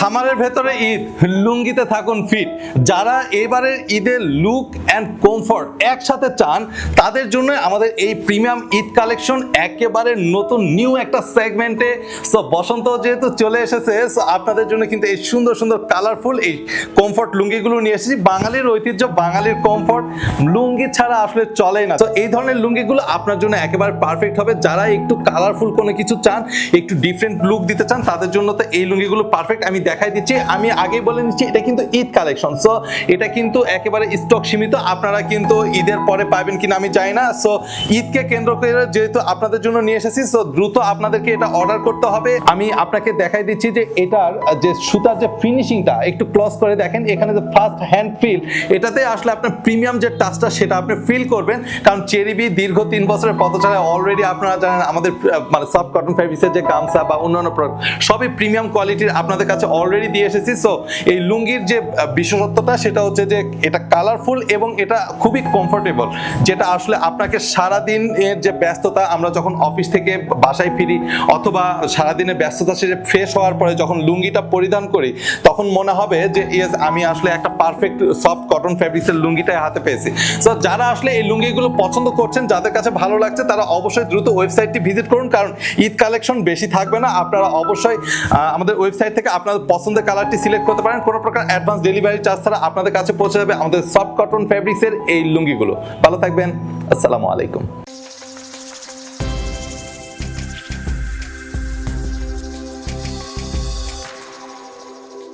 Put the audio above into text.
সামারের ভেতরে ঈদ, লুঙ্গিতে থাকুন ফিট। যারা এবারের ঈদের লুক অ্যান্ড কমফর্ট একসাথে চান তাদের জন্য আমাদের এই প্রিমিয়াম ঈদ কালেকশন একেবারে নতুন নিউ একটা সেগমেন্টে। সো বসন্ত যেহেতু চলে এসেছে, সো আপনাদের জন্য কিন্তু এই সুন্দর সুন্দর কালারফুল এই কমফর্ট লুঙ্গিগুলো নিয়ে এসেছি। বাঙালির ঐতিহ্য, বাঙালির কমফর্ট, লুঙ্গি ছাড়া আসলে চলেই না। তো এই ধরনের লুঙ্গিগুলো আপনার জন্য একেবারে পারফেক্ট হবে। যারা একটু কালারফুল কোনো কিছু চান, একটু ডিফারেন্ট লুক দিতে চান, তাদের জন্য তো এই লুঙ্গিগুলো পারফেক্ট। আমি দেখাই দিচ্ছি, আমি আগেই বলে নিচ্ছি এটা কিন্তু ঈদ কালেকশন। সো এটা কিন্তু একেবারে স্টক সীমিত, আপনারা কিন্তু ঈদের পরে পাবেন কিনা আমি জানি না। সো ঈদকে কেন্দ্র করে যেহেতু আপনাদের জন্য নিয়ে এসেছি, সো দ্রুত আপনাদেরকে এটা অর্ডার করতে হবে। আমি আপনাকে দেখাই দিচ্ছি যে এটার যে সুতার যে ফিনিশিংটা একটু ক্লোজ করে দেখেন, এখানে যে ফার্স্ট হ্যান্ড ফিল, এটাতে আসলে আপনার প্রিমিয়াম যে টাচটা সেটা আপনি ফিল করবেন। কারণ চেরিবি দীর্ঘ 3 বছরের পথচলায় অলরেডি আপনারা জানেন আমাদের মানে সফট কটন ফেব্রিক্সের যে গামছা বা অন্যান্য প্রোডাক্ট সবই প্রিমিয়াম কোয়ালিটির আপনাদের কাছে অলরেডি দিয়ে এসেছি। সো এই লুঙ্গির যে বিশেষত্বটা সেটা হচ্ছে যে এটা কালারফুল এবং এটা খুবই কমফোর্টেবল, যেটা আসলে আপনাকে সারাদিনের যে ব্যস্ততা, আমরা যখন অফিস থেকে বাসায় ফিরি অথবা সারাদিনের ব্যস্ততা শেষে ফ্রেশ হওয়ার পরে যখন লুঙ্গিটা পরিধান করি, তখন মনে হবে যে ইয়েস, আমি আসলে একটা পারফেক্ট সফট কটন ফেব্রিক্সের লুঙ্গিটাই হাতে পেয়েছি। সো যারা আসলে এই লুঙ্গিগুলো পছন্দ করছেন, যাদের কাছে ভালো লাগছে, তারা অবশ্যই দ্রুত ওয়েবসাইটটি ভিজিট করুন, কারণ ঈদ কালেকশন বেশি থাকবে না। আপনারা অবশ্যই আমাদের ওয়েবসাইট থেকে আপনাদের পছন্দের কালারটি সিলেক্ট করতে পারেন। কোনো প্রকার অ্যাডভান্স ডেলিভারি চার্জ ছাড়া আপনাদের কাছে পৌঁছে যাবে আমাদের সফট কটন ফেব্রিক্সের এই লুঙ্গিগুলো। ভালো থাকবেন, আসসালামু আলাইকুম।